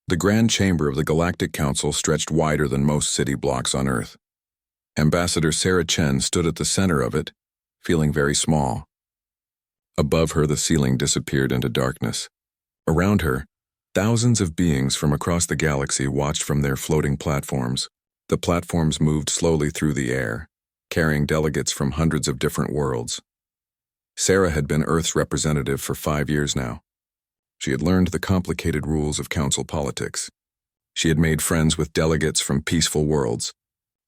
The grand chamber of the Galactic Council stretched wider than most city blocks on Earth. Ambassador Sarah Chen stood at the center of it, feeling very small. Above her, the ceiling disappeared into darkness. Around her, thousands of beings from across the galaxy watched from their floating platforms. The platforms moved slowly through the air, carrying delegates from hundreds of different worlds. Sarah had been Earth's representative for 5 years now. She had learned the complicated rules of council politics. She had made friends with delegates from peaceful worlds.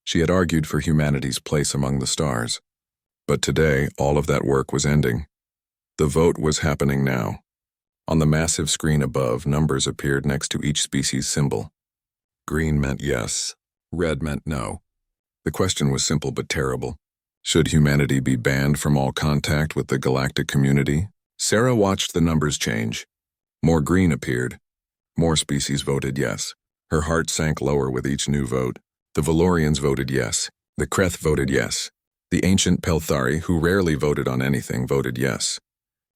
She had argued for humanity's place among the stars. But today, all of that work was ending. The vote was happening now. On the massive screen above, numbers appeared next to each species symbol. Green meant yes, red meant no. The question was simple but terrible. Should humanity be banned from all contact with the galactic community? Sarah watched the numbers change. More green appeared. More species voted yes. Her heart sank lower with each new vote. The Valorians voted yes. The Kreth voted yes. The ancient Pelthari, who rarely voted on anything, voted yes.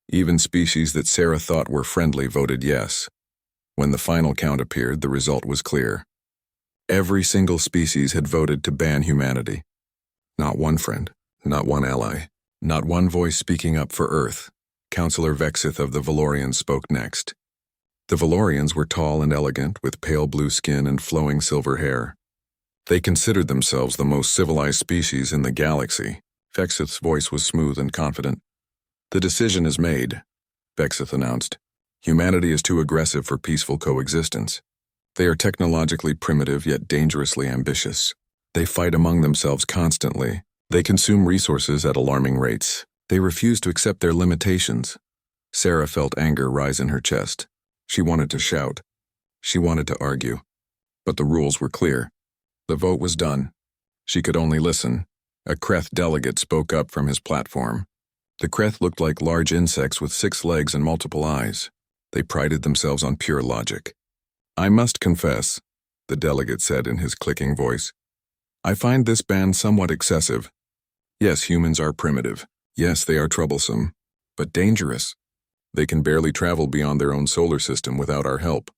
Even species that Sarah thought were friendly voted yes. When the final count appeared, the result was clear. Every single species had voted to ban humanity. Not one friend, not one ally, not one voice speaking up for Earth. Councillor Vexith of the Valorians spoke next. The Valorians were tall and elegant, with pale blue skin and flowing silver hair. They considered themselves the most civilized species in the galaxy. Vexith's voice was smooth and confident. The decision is made, Vexith announced. Humanity is too aggressive for peaceful coexistence. They are technologically primitive yet dangerously ambitious. They fight among themselves constantly. They consume resources at alarming rates. They refuse to accept their limitations. Sarah felt anger rise in her chest. She wanted to shout. She wanted to argue. But the rules were clear. The vote was done. She could only listen. A Kreth delegate spoke up from his platform. The Kreth looked like large insects with 6 legs and multiple eyes. They prided themselves on pure logic. "I must confess," the delegate said in his clicking voice, "I find this ban somewhat excessive. Yes, humans are primitive. Yes, they are troublesome, but dangerous. They can barely travel beyond their own solar system without our help.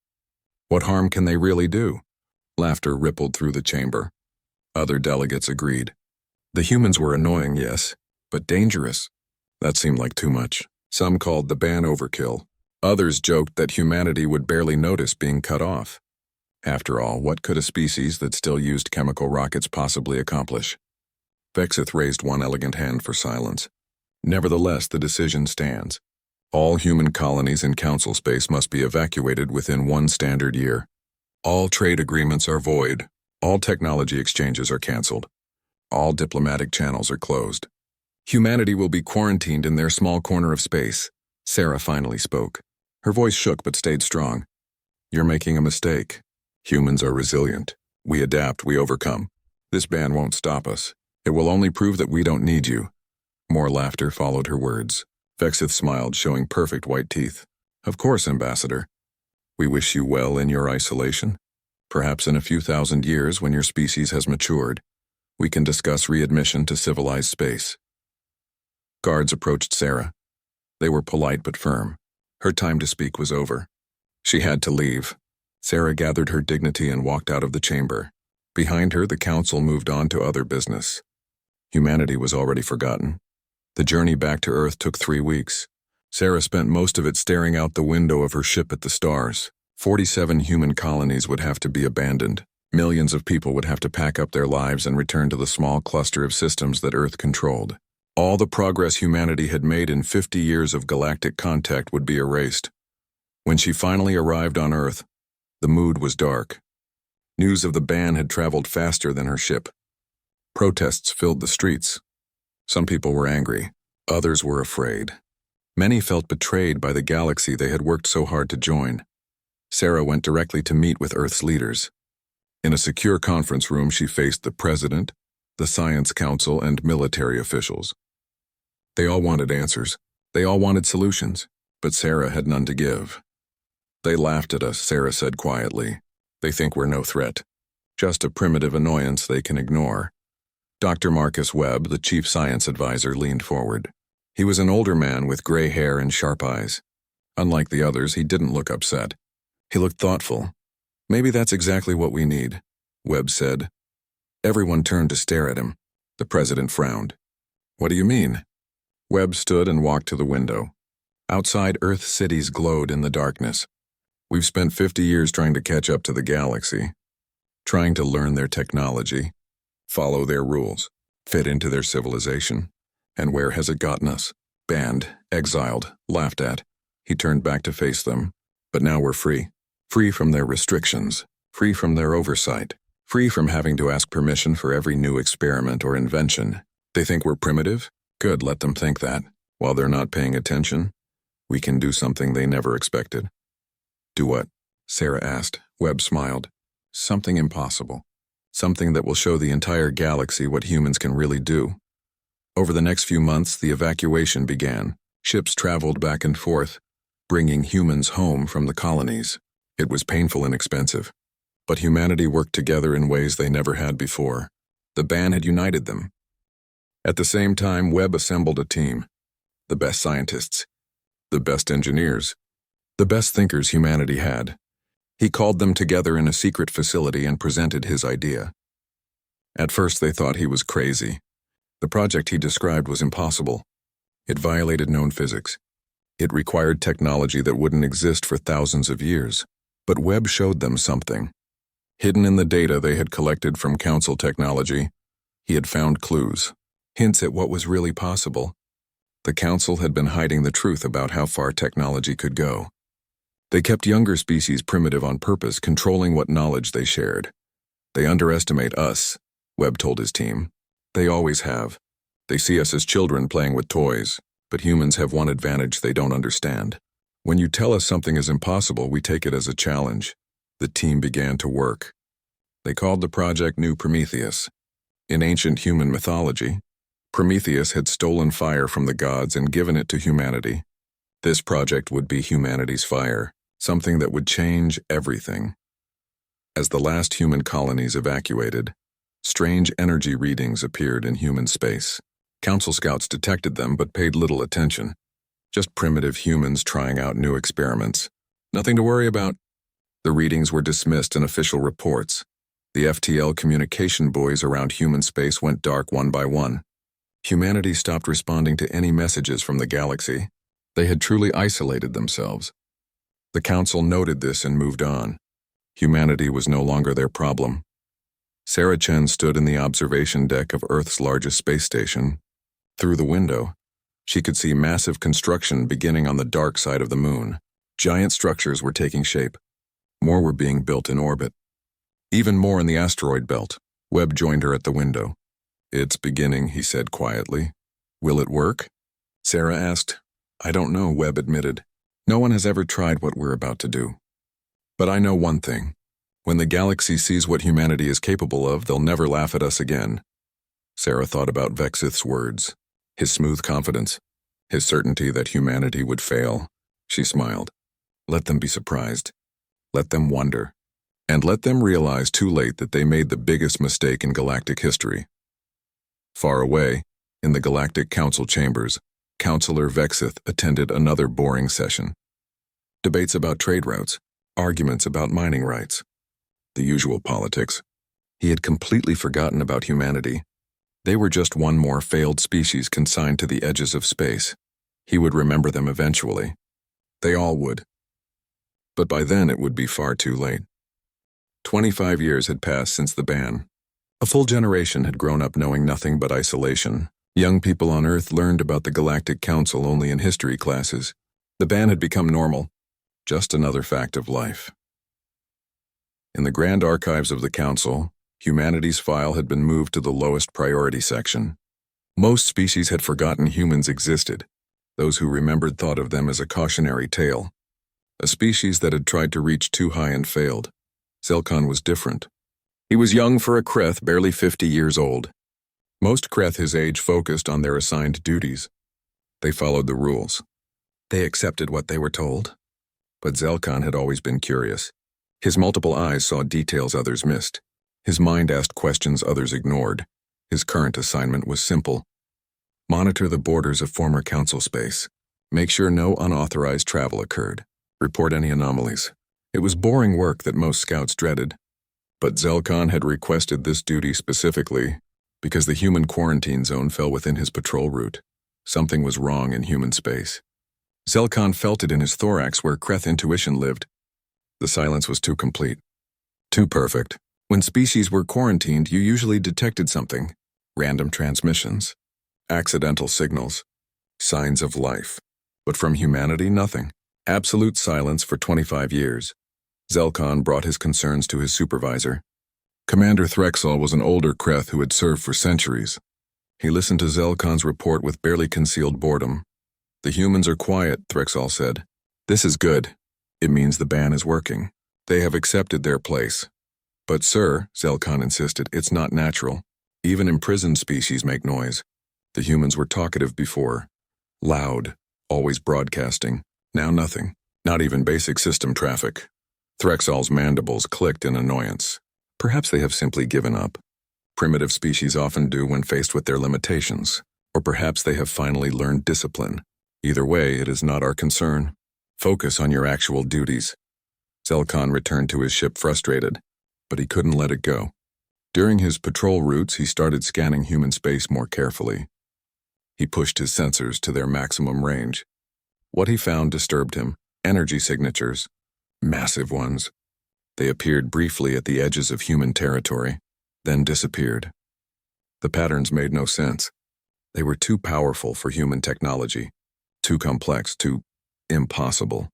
What harm can they really do?" Laughter rippled through the chamber. Other delegates agreed. The humans were annoying, yes, but dangerous. That seemed like too much. Some called the ban overkill. Others joked that humanity would barely notice being cut off. After all, what could a species that still used chemical rockets possibly accomplish? Vexith raised one elegant hand for silence. Nevertheless, the decision stands. All human colonies in council space must be evacuated within 1 standard year. All trade agreements are void. All technology exchanges are canceled. All diplomatic channels are closed. Humanity will be quarantined in their small corner of space. Sarah finally spoke. Her voice shook but stayed strong. "You're making a mistake. Humans are resilient. We adapt, we overcome. This ban won't stop us. It will only prove that we don't need you." More laughter followed her words. Vexith smiled, showing perfect white teeth. "Of course, Ambassador. We wish you well in your isolation. Perhaps in a few thousand years, when your species has matured, we can discuss readmission to civilized space." Guards approached Sarah. They were polite but firm. Her time to speak was over. She had to leave. Sarah gathered her dignity and walked out of the chamber. Behind her, the council moved on to other business. Humanity was already forgotten. The journey back to Earth took 3 weeks. Sarah spent most of it staring out the window of her ship at the stars. 47 human colonies would have to be abandoned. Millions of people would have to pack up their lives and return to the small cluster of systems that Earth controlled. All the progress humanity had made in 50 years of galactic contact would be erased. When she finally arrived on Earth, the mood was dark. News of the ban had traveled faster than her ship. Protests filled the streets. Some people were angry. Others were afraid. Many felt betrayed by the galaxy they had worked so hard to join. Sarah went directly to meet with Earth's leaders. In a secure conference room, she faced the President, the Science Council, and military officials. They all wanted answers. They all wanted solutions, but Sarah had none to give. "They laughed at us," Sarah said quietly. "They think we're no threat. Just a primitive annoyance they can ignore." Dr. Marcus Webb, the chief science advisor, leaned forward. He was an older man with gray hair and sharp eyes. Unlike the others, he didn't look upset. He looked thoughtful. Maybe that's exactly what we need, Webb said. Everyone turned to stare at him. The president frowned. What do you mean? Webb stood and walked to the window. Outside, Earth cities glowed in the darkness. We've spent 50 years trying to catch up to the galaxy, trying to learn their technology, follow their rules, fit into their civilization. And where has it gotten us? Banned, exiled, laughed at. He turned back to face them. But now we're free. Free from their restrictions, free from their oversight, free from having to ask permission for every new experiment or invention. They think we're primitive? Good, let them think that. While they're not paying attention, we can do something they never expected. Do what? Sarah asked. Webb smiled. Something impossible. Something that will show the entire galaxy what humans can really do. Over the next few months, the evacuation began. Ships traveled back and forth, bringing humans home from the colonies. It was painful and expensive. But humanity worked together in ways they never had before. The ban had united them. At the same time, Webb assembled a team. The best scientists, the best engineers, the best thinkers humanity had. He called them together in a secret facility and presented his idea. At first they thought he was crazy. The project he described was impossible. It violated known physics. It required technology that wouldn't exist for thousands of years. But Webb showed them something. Hidden in the data they had collected from Council technology, he had found clues, hints at what was really possible. The Council had been hiding the truth about how far technology could go. They kept younger species primitive on purpose, controlling what knowledge they shared. They underestimate us, Webb told his team. They always have. They see us as children playing with toys, but humans have one advantage they don't understand. When you tell us something is impossible, we take it as a challenge. The team began to work. They called the project New Prometheus. In ancient human mythology, Prometheus had stolen fire from the gods and given it to humanity. This project would be humanity's fire, something that would change everything. As the last human colonies evacuated, strange energy readings appeared in human space. Council scouts detected them but paid little attention. Just primitive humans trying out new experiments. Nothing to worry about. The readings were dismissed in official reports. The FTL communication buoys around human space went dark one by one. Humanity stopped responding to any messages from the galaxy. They had truly isolated themselves. The Council noted this and moved on. Humanity was no longer their problem. Sarah Chen stood in the observation deck of Earth's largest space station. Through the window, she could see massive construction beginning on the dark side of the moon. Giant structures were taking shape. More were being built in orbit. Even more in the asteroid belt. Webb joined her at the window. It's beginning, he said quietly. Will it work? Sarah asked. I don't know, Webb admitted. No one has ever tried what we're about to do. But I know one thing. When the galaxy sees what humanity is capable of, they'll never laugh at us again. Sarah thought about Vexith's words. His smooth confidence, his certainty that humanity would fail. She smiled. Let them be surprised. Let them wonder. And let them realize too late that they made the biggest mistake in galactic history. Far away, in the Galactic Council chambers, Counselor Vexith attended another boring session. Debates about trade routes, arguments about mining rights. The usual politics. He had completely forgotten about humanity. They were just one more failed species consigned to the edges of space. He would remember them eventually. They all would. But by then it would be far too late. 25 years had passed since the ban. A full generation had grown up knowing nothing but isolation. Young people on Earth learned about the Galactic Council only in history classes. The ban had become normal, just another fact of life. In the grand archives of the Council, humanity's file had been moved to the lowest priority section. Most species had forgotten humans existed. Those who remembered thought of them as a cautionary tale. A species that had tried to reach too high and failed. Zelkon was different. He was young for a Kreth, barely 50 years old. Most Kreth his age focused on their assigned duties. They followed the rules. They accepted what they were told. But Zelkon had always been curious. His multiple eyes saw details others missed. His mind asked questions others ignored. His current assignment was simple. Monitor the borders of former Council space. Make sure no unauthorized travel occurred. Report any anomalies. It was boring work that most scouts dreaded, but Zelkan had requested this duty specifically because the human quarantine zone fell within his patrol route. Something was wrong in human space. Zelkan felt it in his thorax where Kreth intuition lived. The silence was too complete. Too perfect. When species were quarantined, you usually detected something. Random transmissions, accidental signals, signs of life. But from humanity, nothing. Absolute silence for 25 years. Zelkan brought his concerns to his supervisor. Commander Threxall was an older Kreth who had served for centuries. He listened to Zelkan's report with barely concealed boredom. "The humans are quiet," Threxall said. "This is good. It means the ban is working. They have accepted their place." "But sir," Zelkan insisted, "it's not natural. Even imprisoned species make noise. The humans were talkative before. Loud, always broadcasting. Now nothing. Not even basic system traffic." Threxall's mandibles clicked in annoyance. Perhaps they have simply given up. Primitive species often do when faced with their limitations. Or perhaps they have finally learned discipline. Either way, it is not our concern. Focus on your actual duties. Zelkan returned to his ship frustrated, but he couldn't let it go. During his patrol routes, he started scanning human space more carefully. He pushed his sensors to their maximum range. What he found disturbed him. Energy signatures. Massive ones. They appeared briefly at the edges of human territory, then disappeared. The patterns made no sense. They were too powerful for human technology. Too complex, too impossible.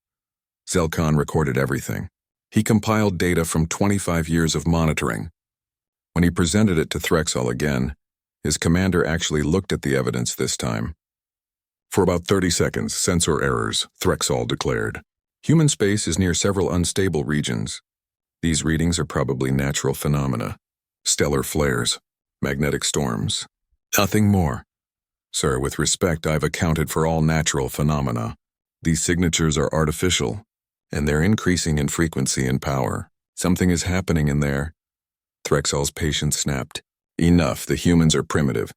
Zelkan recorded everything. He compiled data from 25 years of monitoring. When he presented it to Threxall again, his commander actually looked at the evidence this time. "For about 30 seconds, sensor errors," Threxall declared. "Human space is near several unstable regions. These readings are probably natural phenomena. Stellar flares, magnetic storms. Nothing more. Sir, with respect, I've accounted for all natural phenomena. These signatures are artificial, and they're increasing in frequency and power. Something is happening in there." Threxall's patience snapped. "Enough, the humans are primitive.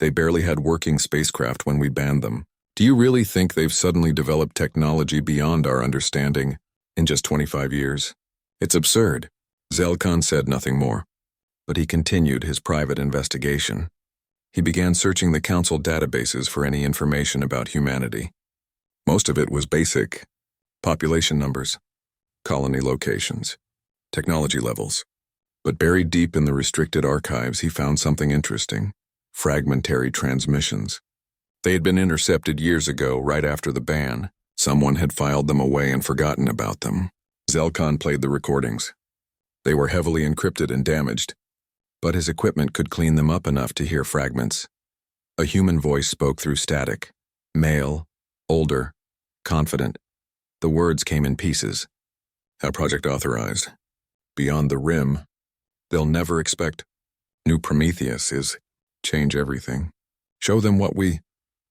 They barely had working spacecraft when we banned them. Do you really think they've suddenly developed technology beyond our understanding in just 25 years? It's absurd." Zelkan said nothing more, but he continued his private investigation. He began searching the Council databases for any information about humanity. Most of it was basic. Population numbers, colony locations, technology levels. But buried deep in the restricted archives, he found something interesting. Fragmentary transmissions. They had been intercepted years ago, right after the ban. Someone had filed them away and forgotten about them. Zelkan played the recordings. They were heavily encrypted and damaged, but his equipment could clean them up enough to hear fragments. A human voice spoke through static. Male, older, confident. The words came in pieces. "Our project authorized. Beyond the rim. They'll never expect. New Prometheus is change everything. Show them what we..."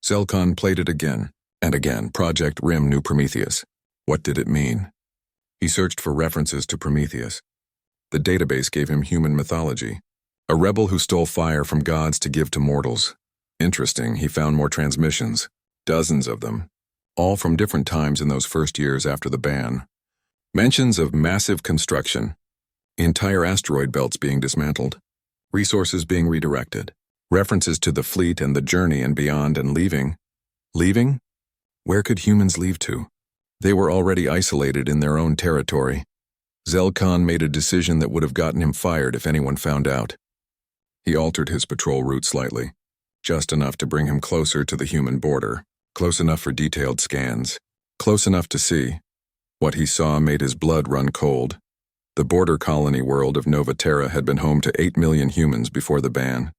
Zelkan played it again and again. Project Rim New Prometheus. What did it mean? He searched for references to Prometheus. The database gave him human mythology. A rebel who stole fire from gods to give to mortals. Interesting, he found more transmissions. Dozens of them. All from different times in those first years after the ban. Mentions of massive construction. Entire asteroid belts being dismantled. Resources being redirected. References to the fleet and the journey and beyond and leaving. Leaving? Where could humans leave to? They were already isolated in their own territory. Zelkan made a decision that would have gotten him fired if anyone found out. He altered his patrol route slightly, just enough to bring him closer to the human border, close enough for detailed scans, close enough to see. What he saw made his blood run cold. The border colony world of Nova Terra had been home to 8 million humans before the ban.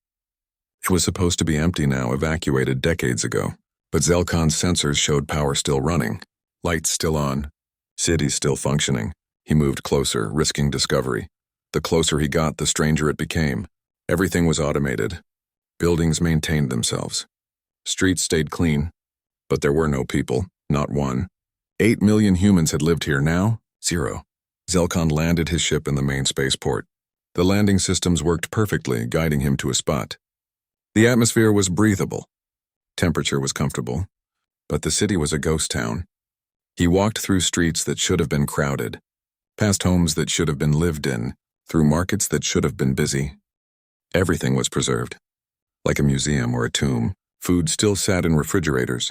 It was supposed to be empty now, evacuated decades ago, but Zelkan's sensors showed power still running, lights still on, cities still functioning. He moved closer, risking discovery. The closer he got, the stranger it became. Everything was automated. Buildings maintained themselves. Streets stayed clean, but there were no people, not one. 8 million humans had lived here now, 0. Zelkan landed his ship in the main spaceport. The landing systems worked perfectly, guiding him to a spot. The atmosphere was breathable. Temperature was comfortable, but the city was a ghost town. He walked through streets that should have been crowded. past homes that should have been lived in, through markets that should have been busy. Everything was preserved. Like a museum or a tomb, food still sat in refrigerators,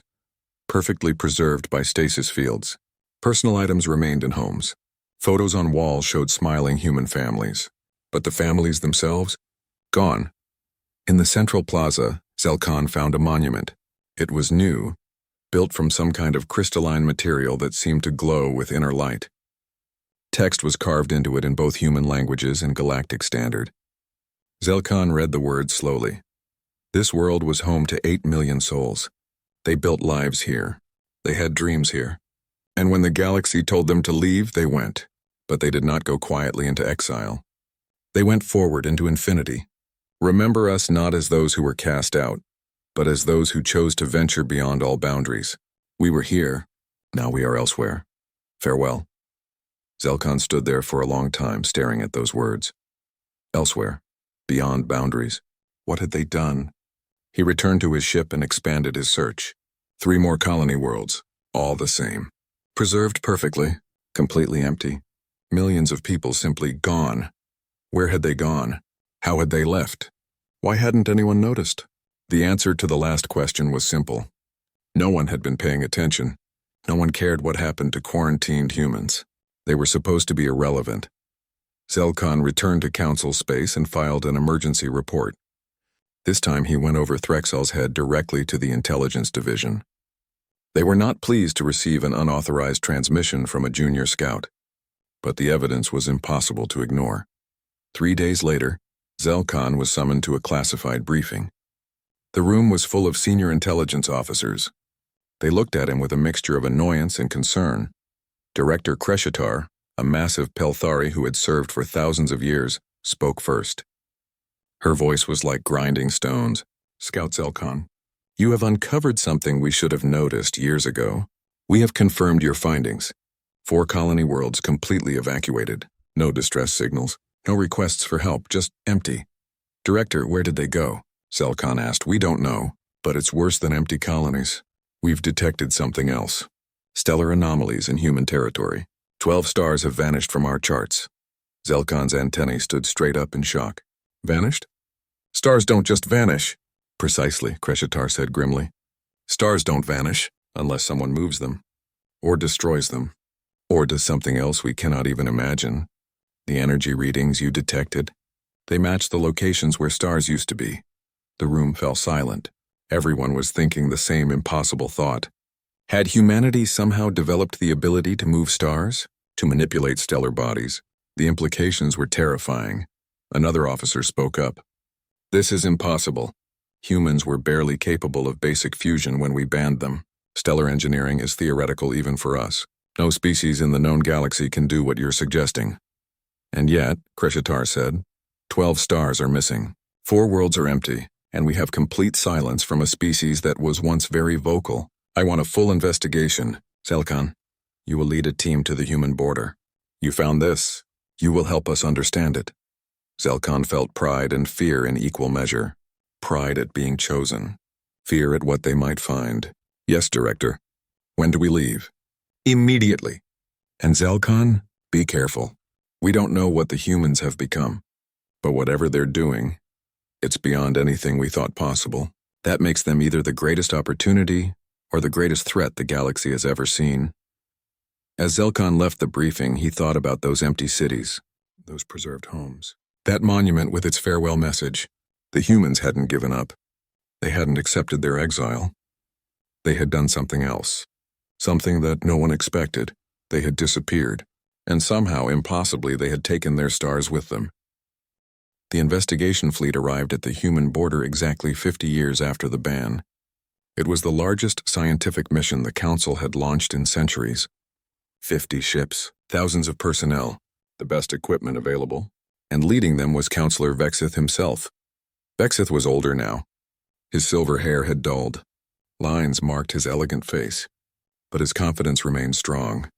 perfectly preserved by stasis fields. Personal items remained in homes. Photos on walls showed smiling human families. But the families themselves? Gone. In the central plaza, Zelkan found a monument. It was new, built from some kind of crystalline material that seemed to glow with inner light. Text was carved into it in both human languages and Galactic Standard. Zelkan read the words slowly. This world was home to 8 million souls. They built lives here. They had dreams here. And when the galaxy told them to leave, they went. But they did not go quietly into exile. They went forward into infinity. Remember us not as those who were cast out, but as those who chose to venture beyond all boundaries. We were here. Now we are elsewhere. Farewell. Zelkan stood there for a long time, staring at those words. Elsewhere. Beyond boundaries. What had they done? He returned to his ship and expanded his search. 3 more colony worlds, all the same. Preserved perfectly, completely empty. Millions of people simply gone. Where had they gone? How had they left? Why hadn't anyone noticed? The answer to the last question was simple. No one had been paying attention. No one cared what happened to quarantined humans. They were supposed to be irrelevant. Zelkan returned to Council space and filed an emergency report. This time he went over Threxel's head directly to the Intelligence Division. They were not pleased to receive an unauthorized transmission from a junior scout, but the evidence was impossible to ignore. 3 days later, Zelkan was summoned to a classified briefing. The room was full of senior intelligence officers. They looked at him with a mixture of annoyance and concern. Director Kreshitar, a massive Pelthari who had served for thousands of years, spoke first. Her voice was like grinding stones. Scout Zelkan, you have uncovered something we should have noticed years ago. We have confirmed your findings. 4 colony worlds completely evacuated. No distress signals. No requests for help, just empty. Director, where did they go? Zelkan asked. We don't know, but it's worse than empty colonies. We've detected something else. Stellar anomalies in human territory. 12 stars have vanished from our charts. Zelkan's antennae stood straight up in shock. Vanished? Stars don't just vanish. Precisely, Kreshitar said grimly. Stars don't vanish unless someone moves them, or destroys them, or does something else we cannot even imagine. The energy readings you detected, they match the locations where stars used to be. The room fell silent. Everyone was thinking the same impossible thought. Had humanity somehow developed the ability to move stars, to manipulate stellar bodies? The implications were terrifying. Another officer spoke up. This is impossible. Humans were barely capable of basic fusion when we banned them. Stellar engineering is theoretical even for us. No species in the known galaxy can do what you're suggesting. And yet, Kreshitar said, 12 stars are missing. 4 worlds are empty, and we have complete silence from a species that was once very vocal. I want a full investigation. Zelkan, you will lead a team to the human border. You found this. You will help us understand it. Zelkan felt pride and fear in equal measure. Pride at being chosen. Fear at what they might find. Yes, Director. When do we leave? Immediately. And Zelkan, be careful. We don't know what the humans have become. But whatever they're doing, it's beyond anything we thought possible. That makes them either the greatest opportunity or the greatest threat the galaxy has ever seen. As Zelkan left the briefing, he thought about those empty cities, those preserved homes. That monument with its farewell message. The humans hadn't given up. They hadn't accepted their exile. They had done something else. Something that no one expected. They had disappeared. And somehow, impossibly, they had taken their stars with them. The investigation fleet arrived at the human border exactly 50 years after the ban. It was the largest scientific mission the Council had launched in centuries. 50 ships, thousands of personnel, the best equipment available, and leading them was Counselor Vexith himself. Vexith was older now. His silver hair had dulled. Lines marked his elegant face, but his confidence remained strong.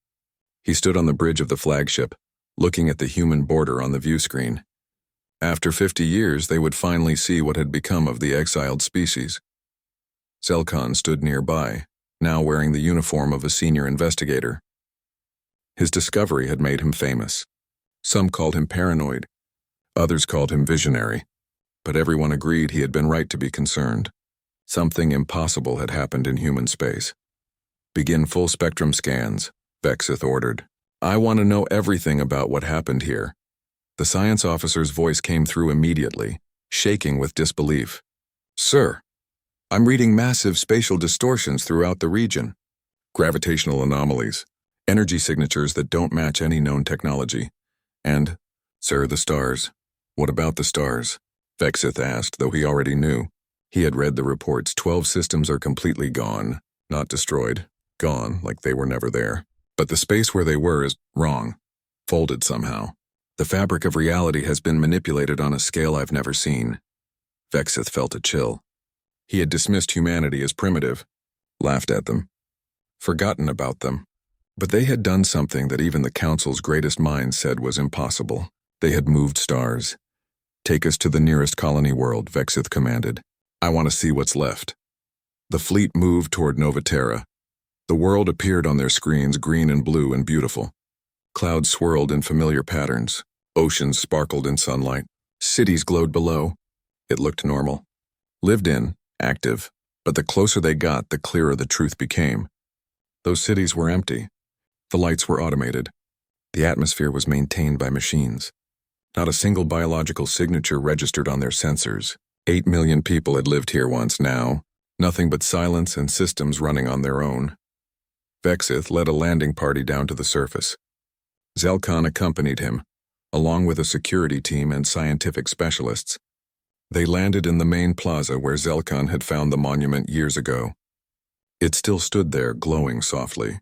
He stood on the bridge of the flagship, looking at the human border on the view screen. After 50 years, they would finally see what had become of the exiled species. Zelkan stood nearby, now wearing the uniform of a senior investigator. His discovery had made him famous. Some called him paranoid, others called him visionary, but everyone agreed he had been right to be concerned. Something impossible had happened in human space. "Begin full spectrum scans," Vexith ordered. "I want to know everything about what happened here." The science officer's voice came through immediately, shaking with disbelief. "Sir, I'm reading massive spatial distortions throughout the region. Gravitational anomalies, energy signatures that don't match any known technology. And, sir, the stars. What about the stars?" Vexith asked, though he already knew. He had read the reports. 12 systems are completely gone, not destroyed. Gone, like they were never there. But the space where they were is wrong. Folded somehow. The fabric of reality has been manipulated on a scale I've never seen. Vexith felt a chill. He had dismissed humanity as primitive, laughed at them, forgotten about them. But they had done something that even the Council's greatest minds said was impossible. They had moved stars. "Take us to the nearest colony world," Vexith commanded. "I want to see what's left." The fleet moved toward Novaterra. The world appeared on their screens, green and blue and beautiful. Clouds swirled in familiar patterns. Oceans sparkled in sunlight. Cities glowed below. It looked normal. Lived in, active. But the closer they got, the clearer the truth became. Those cities were empty. The lights were automated. The atmosphere was maintained by machines. Not a single biological signature registered on their sensors. 8 million people had lived here once. Now, nothing but silence and systems running on their own. Vexith led a landing party down to the surface. Zelkan accompanied him, along with a security team and scientific specialists. They landed in the main plaza where Zelkan had found the monument years ago. It still stood there, glowing softly.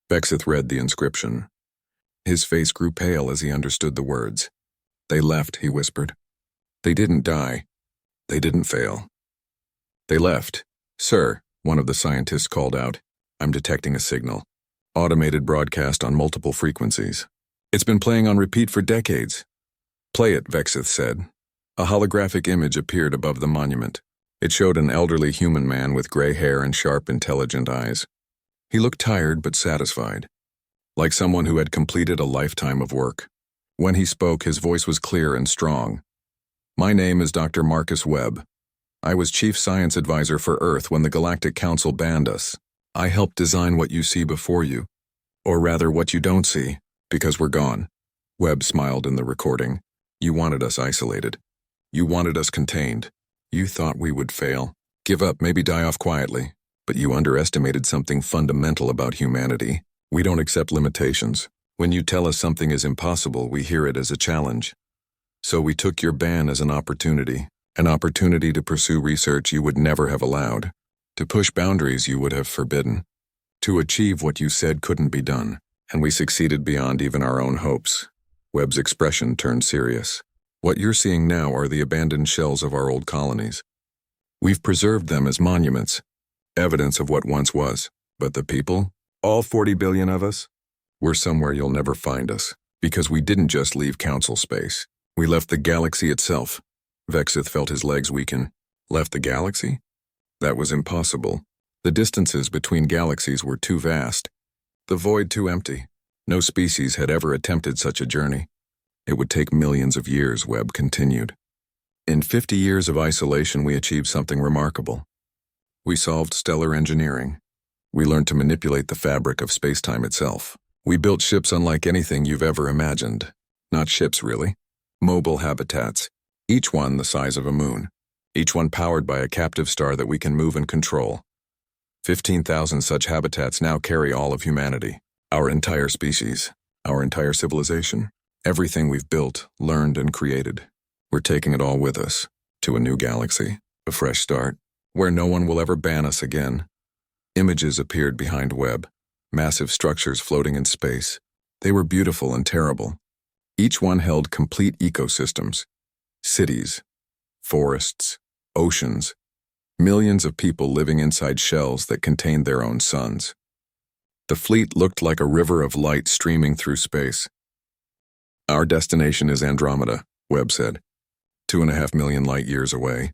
Vexith read the inscription. His face grew pale as he understood the words. "They left," he whispered. "They didn't die. They didn't fail. They left." "Sir," one of the scientists called out, "I'm detecting a signal. Automated broadcast on multiple frequencies. It's been playing on repeat for decades." "Play it," Vexith said. A holographic image appeared above the monument. It showed an elderly human man with gray hair and sharp, intelligent eyes. He looked tired but satisfied, like someone who had completed a lifetime of work. When he spoke, his voice was clear and strong. "My name is Dr. Marcus Webb. I was Chief Science Advisor for Earth when the Galactic Council banned us. I helped design what you see before you, or rather what you don't see, because we're gone." Webb smiled in the recording. "You wanted us isolated. You wanted us contained. You thought we would fail, give up, maybe die off quietly. But you underestimated something fundamental about humanity. We don't accept limitations. When you tell us something is impossible, we hear it as a challenge. So we took your ban as an opportunity to pursue research you would never have allowed, to push boundaries you would have forbidden, to achieve what you said couldn't be done. And we succeeded beyond even our own hopes." Webb's expression turned serious. "What you're seeing now are the abandoned shells of our old colonies. We've preserved them as monuments, evidence of what once was. But the people, all 40 billion of us, we're somewhere you'll never find us, because we didn't just leave Council space. We left the galaxy itself." Vexith felt his legs weaken. Left the galaxy? That was impossible. The distances between galaxies were too vast. The void too empty. No species had ever attempted such a journey. It would take millions of years, Webb continued. In 50 years of isolation, we achieved something remarkable. We solved stellar engineering. We learned to manipulate the fabric of space-time itself. We built ships unlike anything you've ever imagined. Not ships, really. Mobile habitats, each one the size of a moon. Each one powered by a captive star that we can move and control. 15,000 such habitats now carry all of humanity. Our entire species. Our entire civilization. Everything we've built, learned, and created. We're taking it all with us. To a new galaxy. A fresh start. Where no one will ever ban us again. Images appeared behind Webb. Massive structures floating in space. They were beautiful and terrible. Each one held complete ecosystems. Cities. Forests. Oceans. Millions of people living inside shells that contained their own suns. The fleet looked like a river of light streaming through space. Our destination is Andromeda, Webb said. 2.5 million light-years away.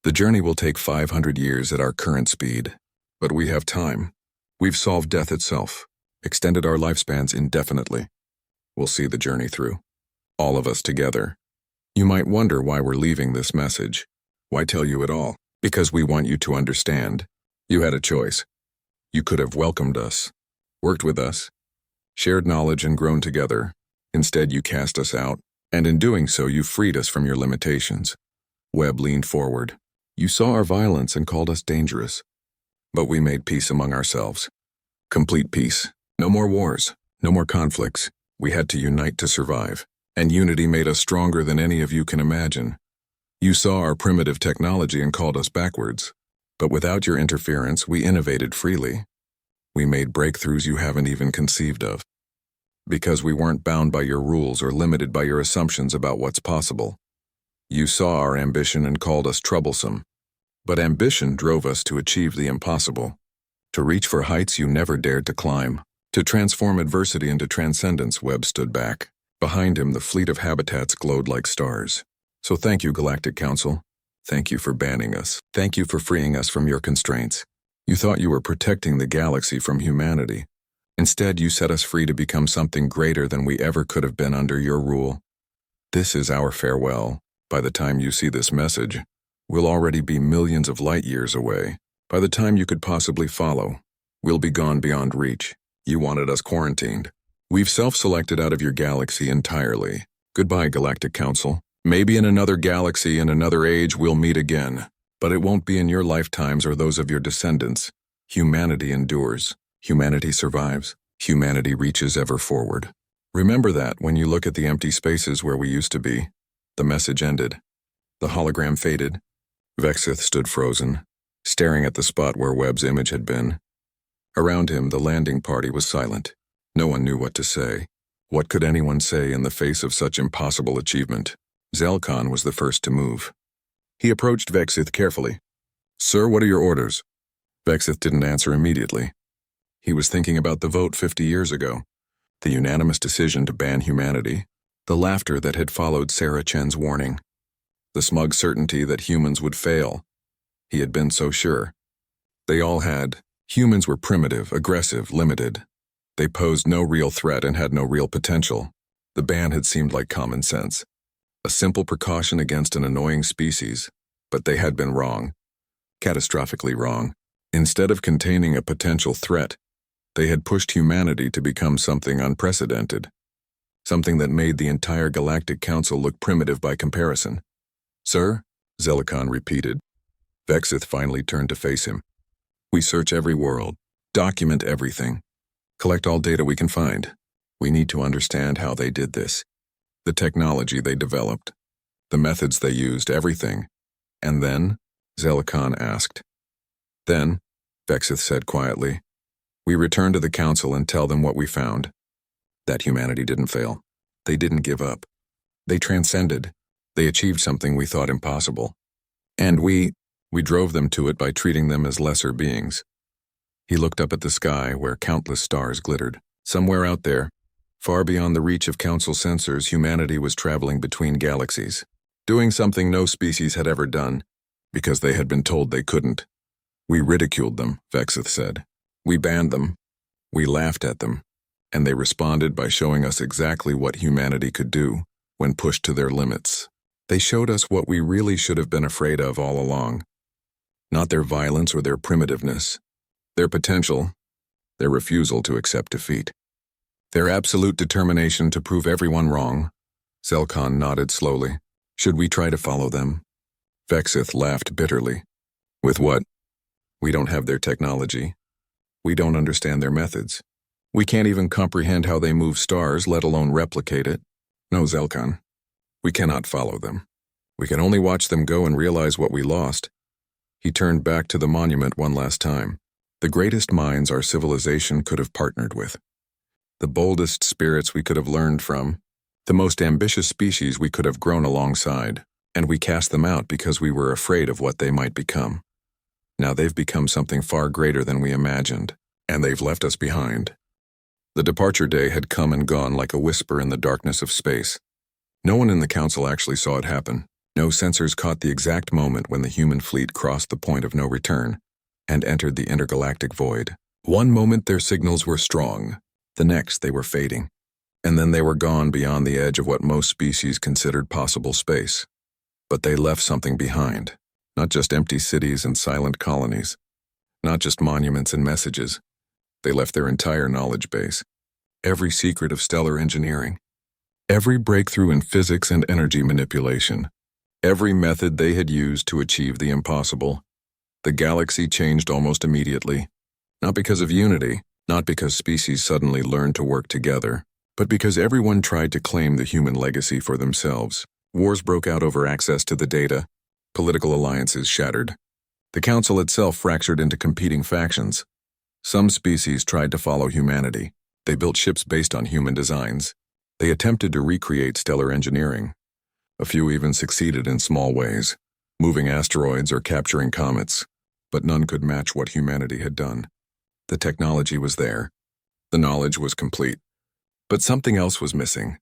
The journey will take 500 years at our current speed. But we have time. We've solved death itself. extended our lifespans indefinitely. We'll see the journey through. All of us together. You might wonder why we're leaving this message. Why tell you it all? Because we want you to understand. You had a choice. You could have welcomed us, worked with us, shared knowledge and grown together. Instead, you cast us out, and in doing so, you freed us from your limitations. Webb leaned forward. You saw our violence and called us dangerous. But we made peace among ourselves. Complete peace. No more wars. No more conflicts. We had to unite to survive. And unity made us stronger than any of you can imagine. You saw our primitive technology and called us backwards. But without your interference, we innovated freely. We made breakthroughs you haven't even conceived of. Because we weren't bound by your rules or limited by your assumptions about what's possible. You saw our ambition and called us troublesome. But ambition drove us to achieve the impossible. To reach for heights you never dared to climb. To transform adversity into transcendence. Webb stood back. Behind him, the fleet of habitats glowed like stars. So thank you, Galactic Council. Thank you for banning us. Thank you for freeing us from your constraints. You thought you were protecting the galaxy from humanity. Instead, you set us free to become something greater than we ever could have been under your rule. This is our farewell. By the time you see this message, we'll already be millions of light years away. By the time you could possibly follow, we'll be gone beyond reach. You wanted us quarantined. We've self-selected out of your galaxy entirely. Goodbye, Galactic Council. Maybe in another galaxy and another age we'll meet again. But it won't be in your lifetimes or those of your descendants. Humanity endures. Humanity survives. Humanity reaches ever forward. Remember that when you look at the empty spaces where we used to be. The message ended. The hologram faded. Vexith stood frozen, staring at the spot where Webb's image had been. Around him, the landing party was silent. No one knew what to say. What could anyone say in the face of such impossible achievement? Zelkon was the first to move. He approached Vexith carefully. Sir, what are your orders? Vexith didn't answer immediately. He was thinking about the vote 50 years ago, the unanimous decision to ban humanity, the laughter that had followed Sarah Chen's warning, the smug certainty that humans would fail. He had been so sure. They all had. Humans were primitive, aggressive, limited. They posed no real threat and had no real potential. The ban had seemed like common sense. A simple precaution against an annoying species, but they had been wrong. Catastrophically wrong. Instead of containing a potential threat, they had pushed humanity to become something unprecedented. Something that made the entire Galactic Council look primitive by comparison. Sir? Zelkon repeated. Vexith finally turned to face him. We search every world, document everything, collect all data we can find. We need to understand how they did this. The technology they developed, the methods they used, everything. And then? Zelkon asked. Then, Vexith said quietly, we return to the Council and tell them what we found. That humanity didn't fail. They didn't give up. They transcended. They achieved something we thought impossible. And we drove them to it by treating them as lesser beings. He looked up at the sky where countless stars glittered. Somewhere out there, far beyond the reach of Council sensors, humanity was traveling between galaxies, doing something no species had ever done, because they had been told they couldn't. We ridiculed them, Vexith said. We banned them. We laughed at them. And they responded by showing us exactly what humanity could do when pushed to their limits. They showed us what we really should have been afraid of all along. Not their violence or their primitiveness. Their potential. Their refusal to accept defeat. Their absolute determination to prove everyone wrong. Zelkon nodded slowly. Should we try to follow them? Vexith laughed bitterly. With what? We don't have their technology. We don't understand their methods. We can't even comprehend how they move stars, let alone replicate it. No, Zelkon. We cannot follow them. We can only watch them go and realize what we lost. He turned back to the monument one last time. The greatest minds our civilization could have partnered with. The boldest spirits we could have learned from. The most ambitious species we could have grown alongside. And we cast them out because we were afraid of what they might become. Now they've become something far greater than we imagined. And they've left us behind. The departure day had come and gone like a whisper in the darkness of space. No one in the Council actually saw it happen. No sensors caught the exact moment when the human fleet crossed the point of no return and entered the intergalactic void. One moment their signals were strong, The next, they were fading. And then they were gone beyond the edge of what most species considered possible space. But they left something behind. Not just empty cities and silent colonies. Not just monuments and messages. They left their entire knowledge base. Every secret of stellar engineering. Every breakthrough in physics and energy manipulation. Every method they had used to achieve the impossible. The galaxy changed almost immediately. Not because of unity, not because species suddenly learned to work together, but because everyone tried to claim the human legacy for themselves. Wars broke out over access to the data. Political alliances shattered. The council itself fractured into competing factions. Some species tried to follow humanity. They built ships based on human designs. They attempted to recreate stellar engineering. A few even succeeded in small ways, moving asteroids or capturing comets, but none could match what humanity had done. The technology was there. The knowledge was complete. But something else was missing.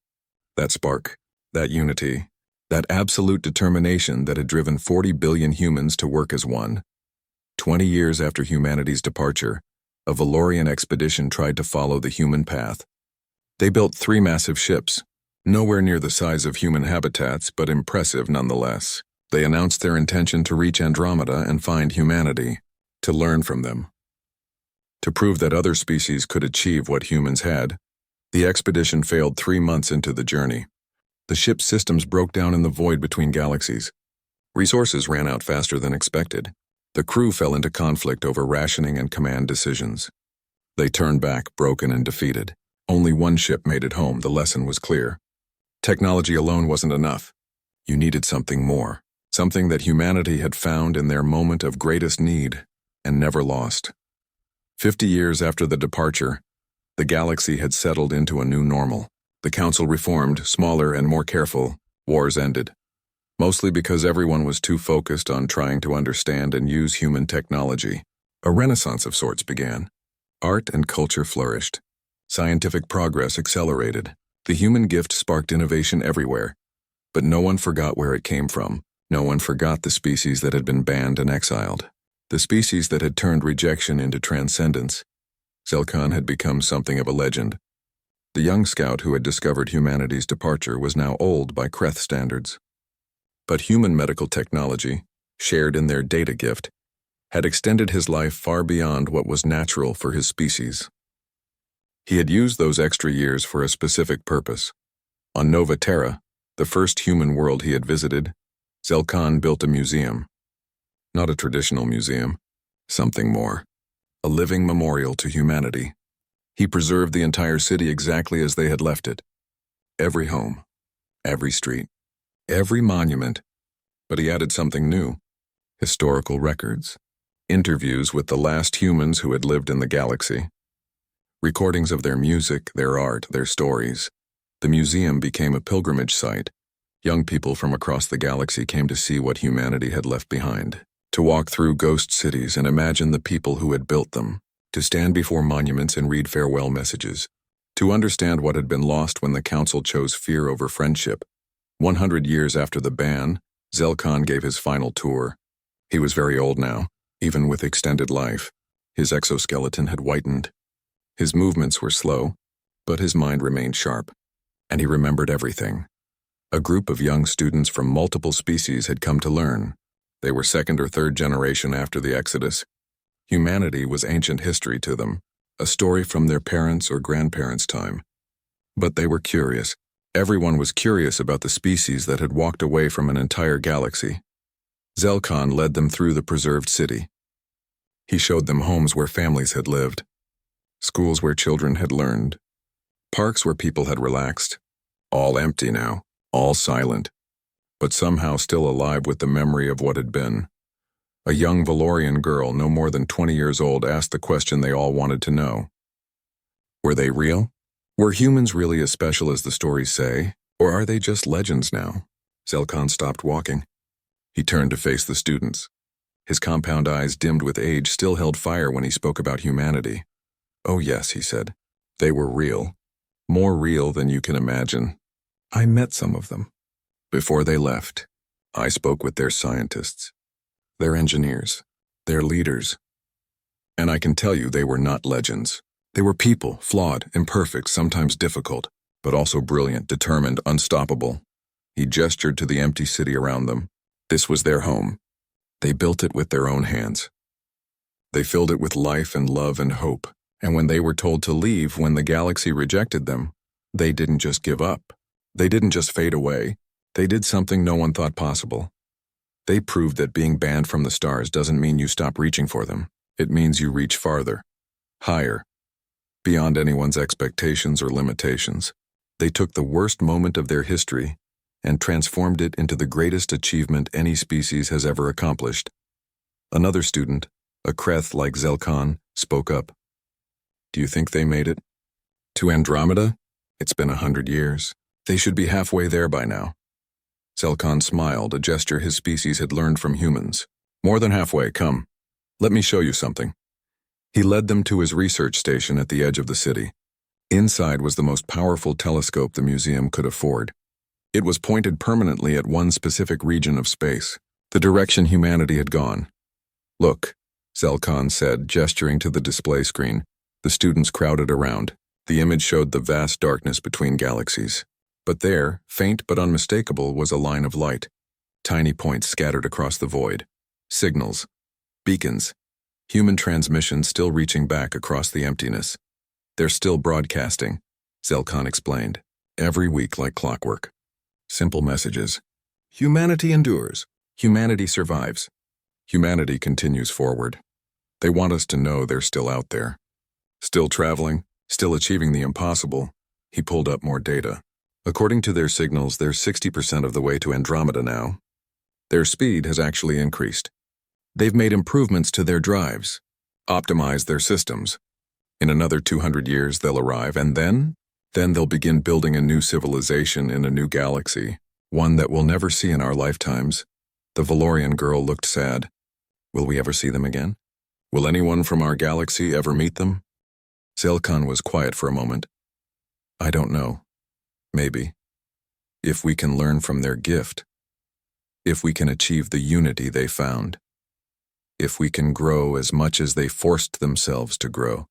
That spark, that unity, that absolute determination that had driven 40 billion humans to work as one. 20 years after humanity's departure, a Valorian expedition tried to follow the human path. They built 3 massive ships, nowhere near the size of human habitats, but impressive nonetheless. They announced their intention to reach Andromeda and find humanity, to learn from them. To prove that other species could achieve what humans had, the expedition failed 3 months into the journey. The ship's systems broke down in the void between galaxies. Resources ran out faster than expected. The crew fell into conflict over rationing and command decisions. They turned back, broken and defeated. Only one ship made it home. The lesson was clear. Technology alone wasn't enough. You needed something more, something that humanity had found in their moment of greatest need and never lost. 50 years after the departure, the galaxy had settled into a new normal. The council reformed, smaller and more careful. Wars ended. Mostly because everyone was too focused on trying to understand and use human technology. A renaissance of sorts began. Art and culture flourished. Scientific progress accelerated. The human gift sparked innovation everywhere. But no one forgot where it came from. No one forgot the species that had been banned and exiled. The species that had turned rejection into transcendence. Zelkan had become something of a legend. The young scout who had discovered humanity's departure was now old by Kreth standards. But human medical technology, shared in their data gift, had extended his life far beyond what was natural for his species. He had used those extra years for a specific purpose. On Nova Terra, the first human world he had visited, Zelkan built a museum. Not a traditional museum, something more. A living memorial to humanity. He preserved the entire city exactly as they had left it. Every home, every street, every monument. But he added something new. Historical records. Interviews with the last humans who had lived in the galaxy. Recordings of their music, their art, their stories. The museum became a pilgrimage site. Young people from across the galaxy came to see what humanity had left behind. To walk through ghost cities and imagine the people who had built them. To stand before monuments and read farewell messages. To understand what had been lost when the council chose fear over friendship. 100 years after the ban, Zelkan gave his final tour. He was very old now, even with extended life. His exoskeleton had whitened. His movements were slow, but his mind remained sharp. And he remembered everything. A group of young students from multiple species had come to learn. They were 2nd or 3rd generation after the Exodus. Humanity was ancient history to them, a story from their parents' or grandparents' time. But they were curious. Everyone was curious about the species that had walked away from an entire galaxy. Zelkan led them through the preserved city. He showed them homes where families had lived, schools where children had learned, parks where people had relaxed, all empty now, all silent, but somehow still alive with the memory of what had been. A young Valorian girl, no more than 20 years old, asked the question they all wanted to know. Were they real? Were humans really as special as the stories say, or are they just legends now? Zelkan stopped walking. He turned to face the students. His compound eyes, dimmed with age, still held fire when he spoke about humanity. Oh yes, he said. They were real. More real than you can imagine. I met some of them. Before they left, I spoke with their scientists, their engineers, their leaders. And I can tell you they were not legends. They were people, flawed, imperfect, sometimes difficult, but also brilliant, determined, unstoppable. He gestured to the empty city around them. This was their home. They built it with their own hands. They filled it with life and love and hope. And when they were told to leave, when the galaxy rejected them, they didn't just give up. They didn't just fade away. They did something no one thought possible. They proved that being banned from the stars doesn't mean you stop reaching for them. It means you reach farther, higher, beyond anyone's expectations or limitations. They took the worst moment of their history and transformed it into the greatest achievement any species has ever accomplished. Another student, a Kreth like Zelkan, spoke up. Do you think they made it? To Andromeda? It's been 100 years. They should be halfway there by now. Zelkan smiled, a gesture his species had learned from humans. More than halfway, come. Let me show you something. He led them to his research station at the edge of the city. Inside was the most powerful telescope the museum could afford. It was pointed permanently at one specific region of space, the direction humanity had gone. Look, Zelkan said, gesturing to the display screen. The students crowded around. The image showed the vast darkness between galaxies. But there, faint but unmistakable, was a line of light. Tiny points scattered across the void. Signals. Beacons. Human transmissions still reaching back across the emptiness. They're still broadcasting, Zelkan explained. Every week like clockwork. Simple messages. Humanity endures. Humanity survives. Humanity continues forward. They want us to know they're still out there. Still traveling, still achieving the impossible. He pulled up more data. According to their signals, they're 60% of the way to Andromeda now. Their speed has actually increased. They've made improvements to their drives, optimized their systems. In another 200 years, they'll arrive, and then they'll begin building a new civilization in a new galaxy, one that we'll never see in our lifetimes. The Valorian girl looked sad. Will we ever see them again? Will anyone from our galaxy ever meet them? Zelkan was quiet for a moment. I don't know. Maybe. If we can learn from their gift. If we can achieve the unity they found. If we can grow as much as they forced themselves to grow.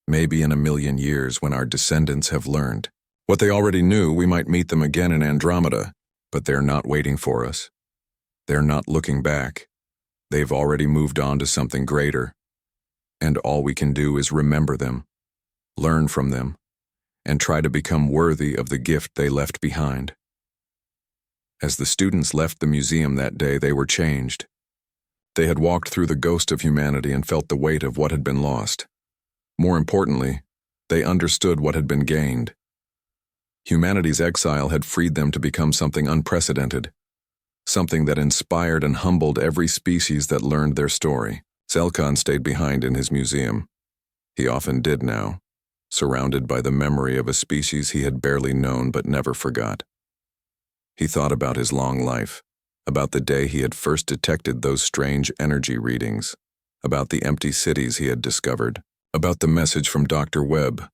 Maybe in 1,000,000 years, when our descendants have learned what they already knew, we might meet them again in Andromeda, but they're not waiting for us. They're not looking back. They've already moved on to something greater. And all we can do is remember them, learn from them, and try to become worthy of the gift they left behind. As the students left the museum that day, they were changed. They had walked through the ghost of humanity and felt the weight of what had been lost. More importantly, they understood what had been gained. Humanity's exile had freed them to become something unprecedented, something that inspired and humbled every species that learned their story. Zelkan stayed behind in his museum. He often did now, surrounded by the memory of a species he had barely known but never forgot. He thought about his long life, about the day he had first detected those strange energy readings, about the empty cities he had discovered, about the message from Dr. Webb,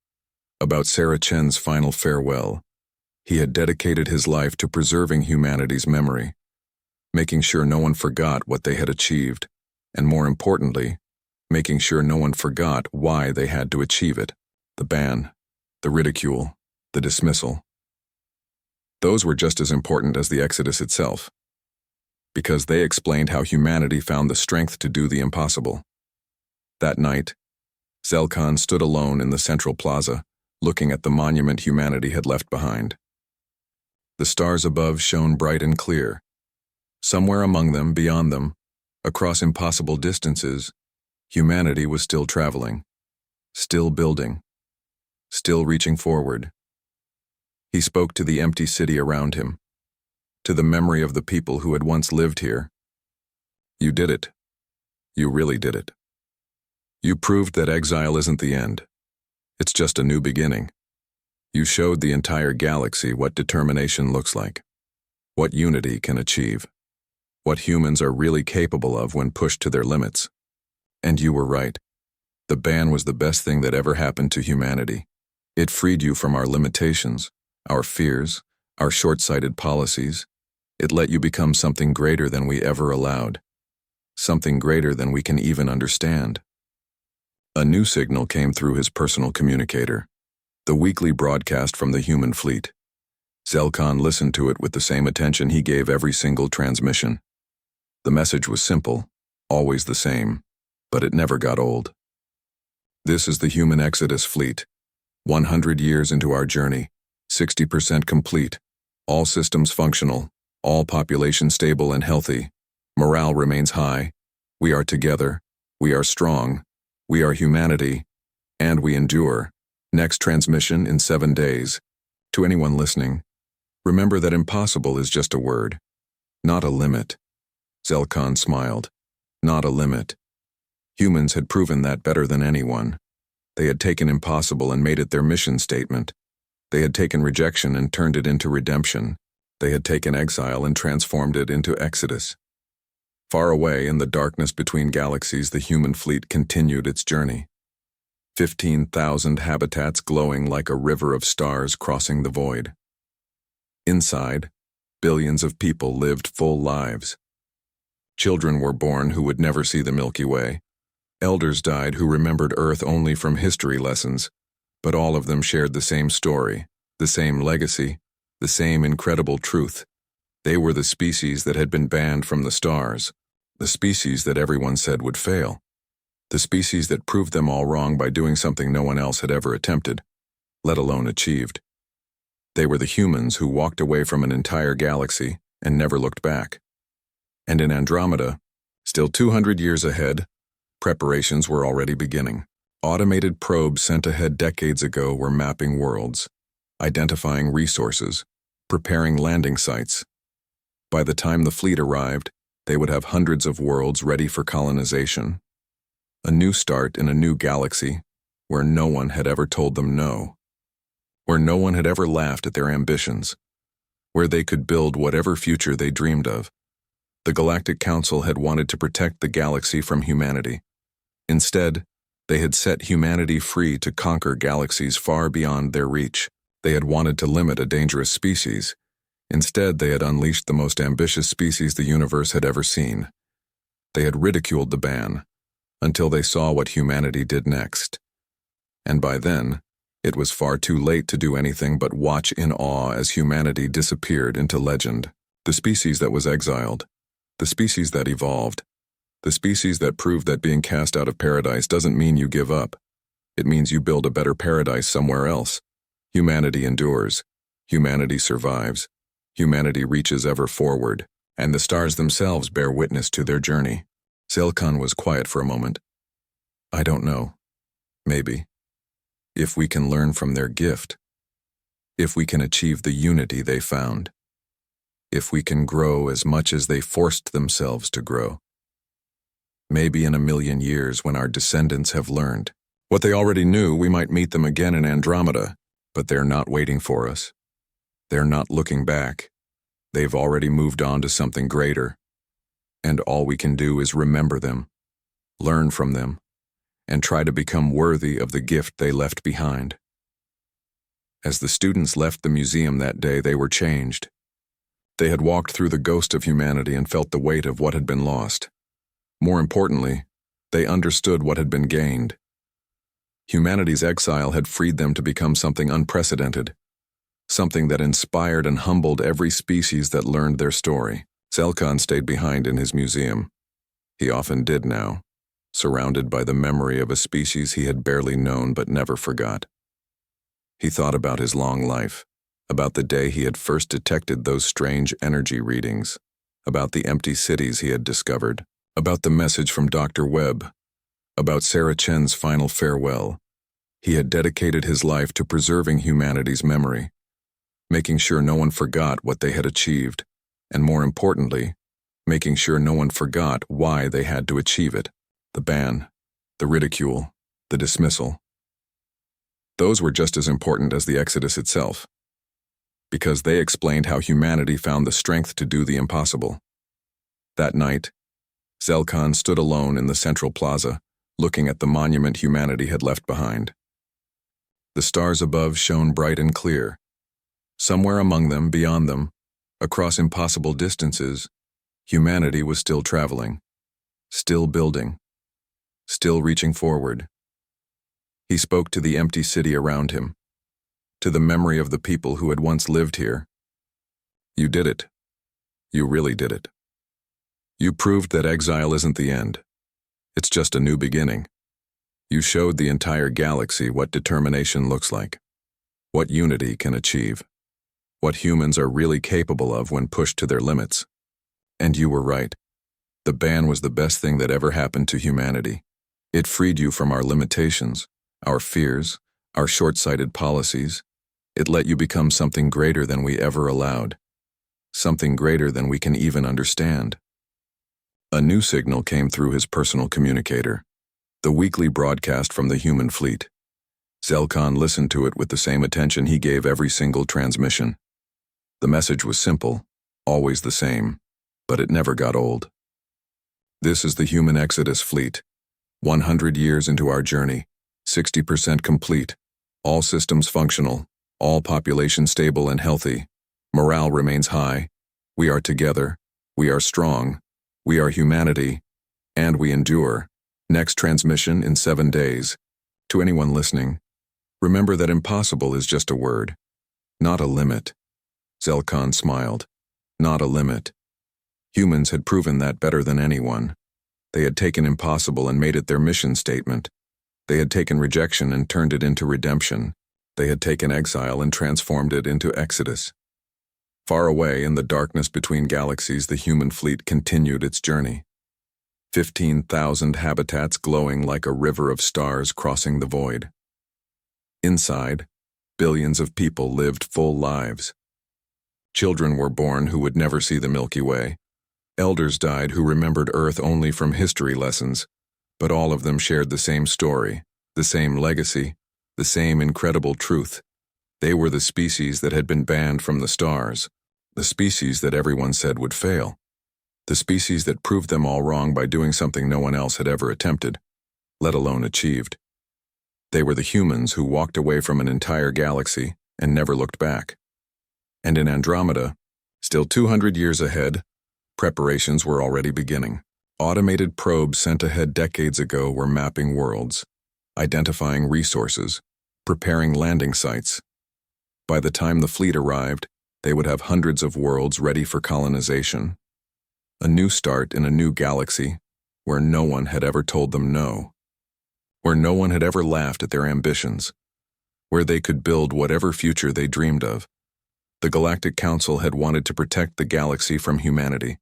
about Sarah Chen's final farewell. He had dedicated his life to preserving humanity's memory, making sure no one forgot what they had achieved, and more importantly, making sure no one forgot why they had to achieve it. The ban, the ridicule, the dismissal. Those were just as important as the Exodus itself, because they explained how humanity found the strength to do the impossible. That night, Zelkan stood alone in the central plaza, looking at the monument humanity had left behind. The stars above shone bright and clear. Somewhere among them, beyond them, across impossible distances, humanity was still traveling, still building, still reaching forward. He spoke to the empty city around him, to the memory of the people who had once lived here. You did it. You really did it. You proved that exile isn't the end. It's just a new beginning. You showed the entire galaxy what determination looks like, what unity can achieve, what humans are really capable of when pushed to their limits. And you were right. The ban was the best thing that ever happened to humanity. It freed you from our limitations, our fears, our short-sighted policies. It let you become something greater than we ever allowed, something greater than we can even understand. A new signal came through his personal communicator, the weekly broadcast from the human fleet. Zelkan listened to it with the same attention he gave every single transmission. The message was simple, always the same, but it never got old. This is the human Exodus fleet. 100 years into our journey, 60% complete, all systems functional, all population stable and healthy. Morale remains high. We are together. We are strong. We are humanity. And we endure. Next transmission in 7 days. To anyone listening, remember that impossible is just a word, not a limit. Zelkan smiled. Not a limit. Humans had proven that better than anyone. They had taken impossible and made it their mission statement. They had taken rejection and turned it into redemption. They had taken exile and transformed it into exodus. Far away in the darkness between galaxies, the human fleet continued its journey. 15,000 habitats glowing like a river of stars crossing the void. Inside, billions of people lived full lives. Children were born who would never see the Milky Way. Elders died who remembered Earth only from history lessons, but all of them shared the same story, the same legacy, the same incredible truth. They were the species that had been banned from the stars, the species that everyone said would fail, the species that proved them all wrong by doing something no one else had ever attempted, let alone achieved. They were the humans who walked away from an entire galaxy and never looked back. And in Andromeda, still 200 years ahead, preparations were already beginning. Automated probes sent ahead decades ago were mapping worlds, identifying resources, preparing landing sites. By the time the fleet arrived, they would have hundreds of worlds ready for colonization. A new start in a new galaxy where no one had ever told them no, where no one had ever laughed at their ambitions, where they could build whatever future they dreamed of. The Galactic Council had wanted to protect the galaxy from humanity. Instead, they had set humanity free to conquer galaxies far beyond their reach. They had wanted to limit a dangerous species. Instead, they had unleashed the most ambitious species the universe had ever seen. They had ridiculed the ban, until they saw what humanity did next. And by then, it was far too late to do anything but watch in awe as humanity disappeared into legend. The species that was exiled, the species that evolved, the species that proved that being cast out of paradise doesn't mean you give up. It means you build a better paradise somewhere else. Humanity endures. Humanity survives. Humanity reaches ever forward, and the stars themselves bear witness to their journey. Zelkan was quiet for a moment. I don't know. Maybe. If we can learn from their gift. If we can achieve the unity they found. If we can grow as much as they forced themselves to grow. Maybe in 1,000,000 years when our descendants have learned what they already knew, we might meet them again in Andromeda, but they're not waiting for us. They're not looking back. They've already moved on to something greater. And all we can do is remember them, learn from them, and try to become worthy of the gift they left behind. As the students left the museum that day, they were changed. They had walked through the ghost of humanity and felt the weight of what had been lost. More importantly, they understood what had been gained. Humanity's exile had freed them to become something unprecedented, something that inspired and humbled every species that learned their story. Zelkan stayed behind in his museum. He often did now, surrounded by the memory of a species he had barely known but never forgot. He thought about his long life, about the day he had first detected those strange energy readings, about the empty cities he had discovered, about the message from Dr. Webb, about Sarah Chen's final farewell. He had dedicated his life to preserving humanity's memory, making sure no one forgot what they had achieved, and more importantly, making sure no one forgot why they had to achieve it. The ban, the ridicule, the dismissal. Those were just as important as the Exodus itself, because they explained how humanity found the strength to do the impossible. That night, Zelkan stood alone in the central plaza, looking at the monument humanity had left behind. The stars above shone bright and clear. Somewhere among them, beyond them, across impossible distances, humanity was still traveling, still building, still reaching forward, He spoke to the empty city around him, to the memory of the people who had once lived here. You did it. You really did it. You proved that exile isn't the end. It's just a new beginning. You showed the entire galaxy what determination looks like, what unity can achieve, what humans are really capable of when pushed to their limits. And you were right. The ban was the best thing that ever happened to humanity. It freed you from our limitations, our fears, our short-sighted policies. It let you become something greater than we ever allowed, something greater than we can even understand. A new signal came through his personal communicator, the weekly broadcast from the human fleet. Zelkon listened to it with the same attention he gave every single transmission. The message was simple, always the same, but it never got old. This is the human Exodus fleet. 100 years into our journey, 60% complete, all systems functional, all population stable and healthy. Morale remains high. We are together. We are strong. We are humanity. And we endure. Next transmission in 7 days. To anyone listening, remember that impossible is just a word, not a limit. Zelkon smiled. Not a limit. Humans had proven that better than anyone. They had taken impossible and made it their mission statement. They had taken rejection and turned it into redemption. They had taken exile and transformed it into exodus. Far away in the darkness between galaxies, the human fleet continued its journey. 15,000 habitats glowing like a river of stars crossing the void. Inside, billions of people lived full lives. Children were born who would never see the Milky Way. Elders died who remembered Earth only from history lessons, but all of them shared the same story, the same legacy, the same incredible truth. They were the species that had been banned from the stars, the species that everyone said would fail, the species that proved them all wrong by doing something no one else had ever attempted, let alone achieved. They were the humans who walked away from an entire galaxy and never looked back. And in Andromeda, still 200 years ahead, preparations were already beginning. Automated probes sent ahead decades ago were mapping worlds, identifying resources, preparing landing sites. By the time the fleet arrived, they would have hundreds of worlds ready for colonization. A new start in a new galaxy where no one had ever told them no, where no one had ever laughed at their ambitions, where they could build whatever future they dreamed of. The Galactic Council had wanted to protect the galaxy from humanity.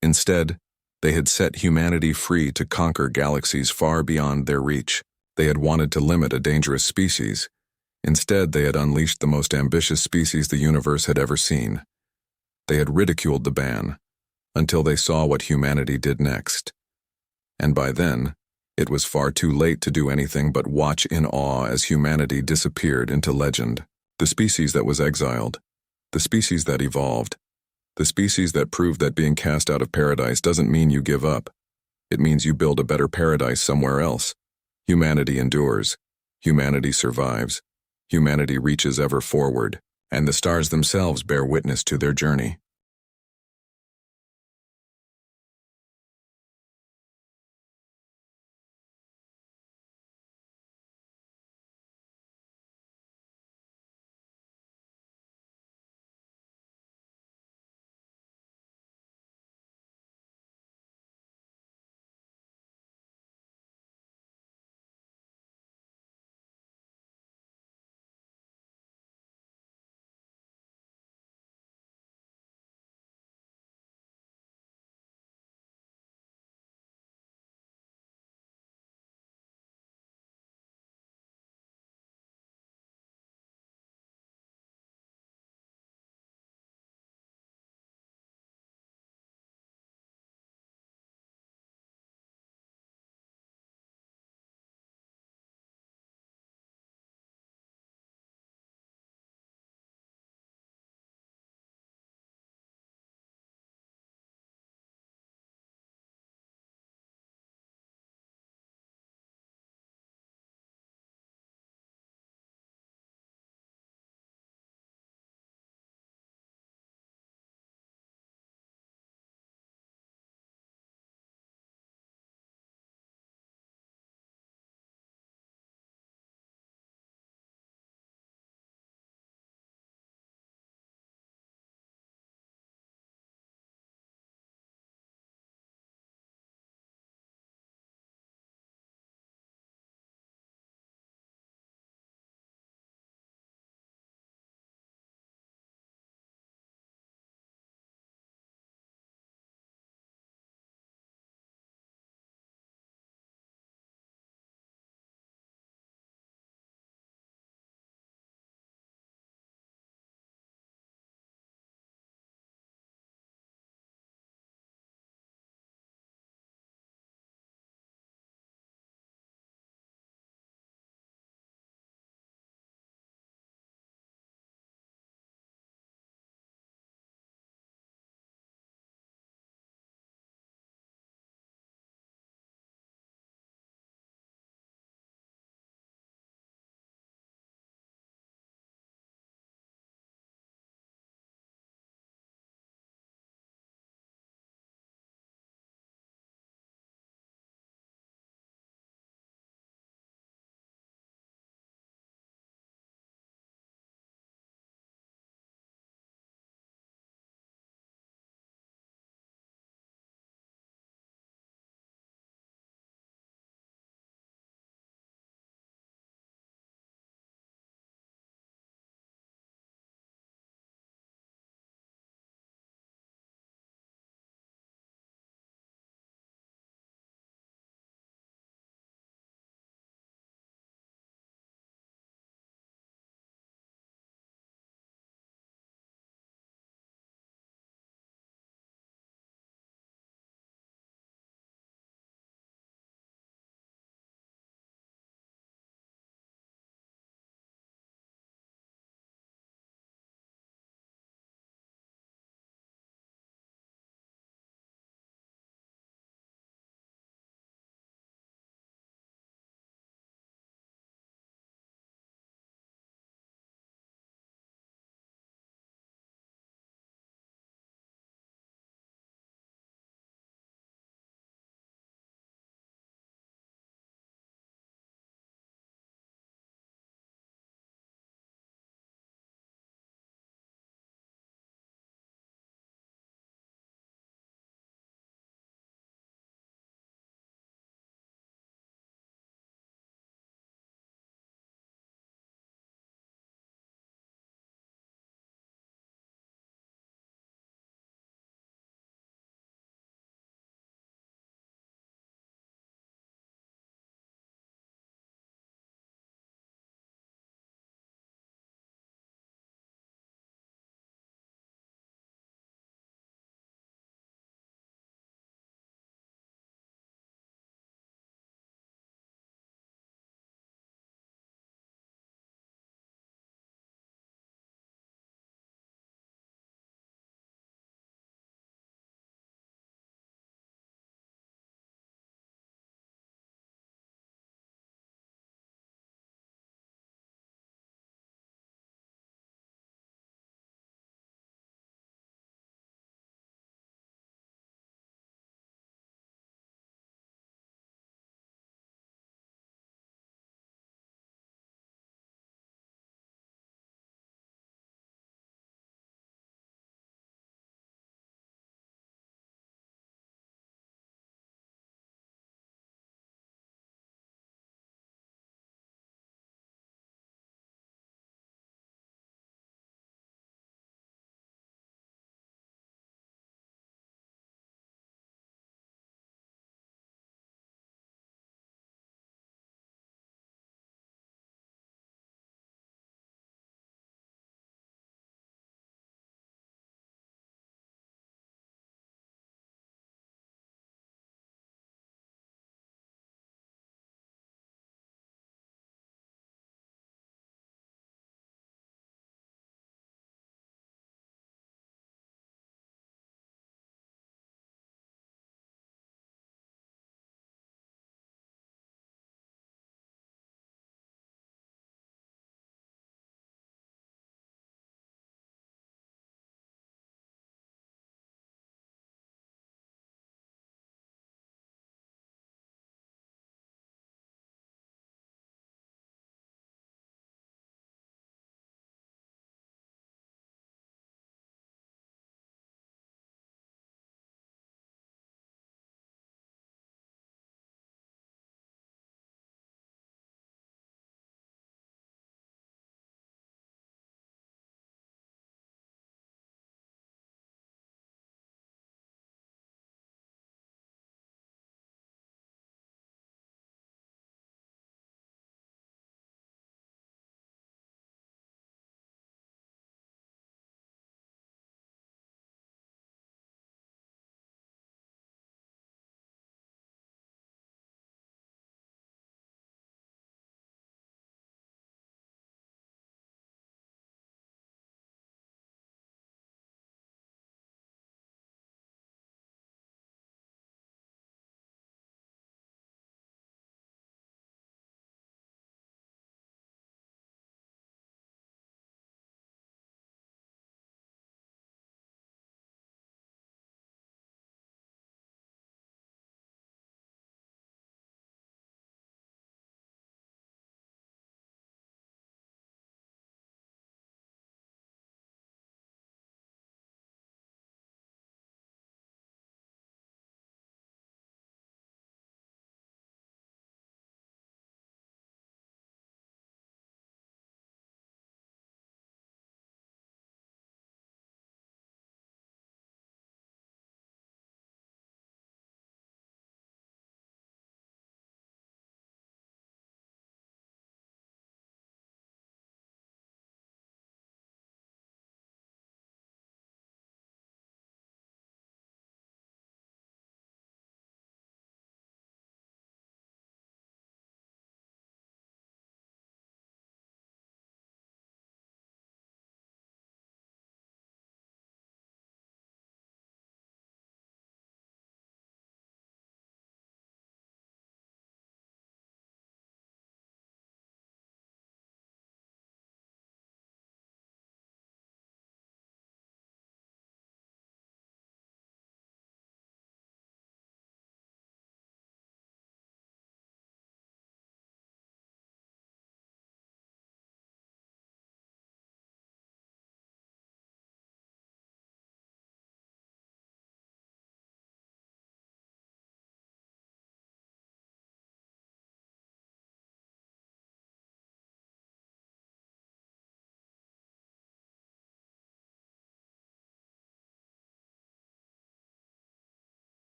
Instead, they had set humanity free to conquer galaxies far beyond their reach. They had wanted to limit a dangerous species. Instead, they had unleashed the most ambitious species the universe had ever seen. They had ridiculed the ban, until they saw what humanity did next. And by then, it was far too late to do anything but watch in awe as humanity disappeared into legend. The species that was exiled, the species that evolved, the species that proved that being cast out of paradise doesn't mean you give up. It means you build a better paradise somewhere else. Humanity endures. Humanity survives. Humanity reaches ever forward, and the stars themselves bear witness to their journey.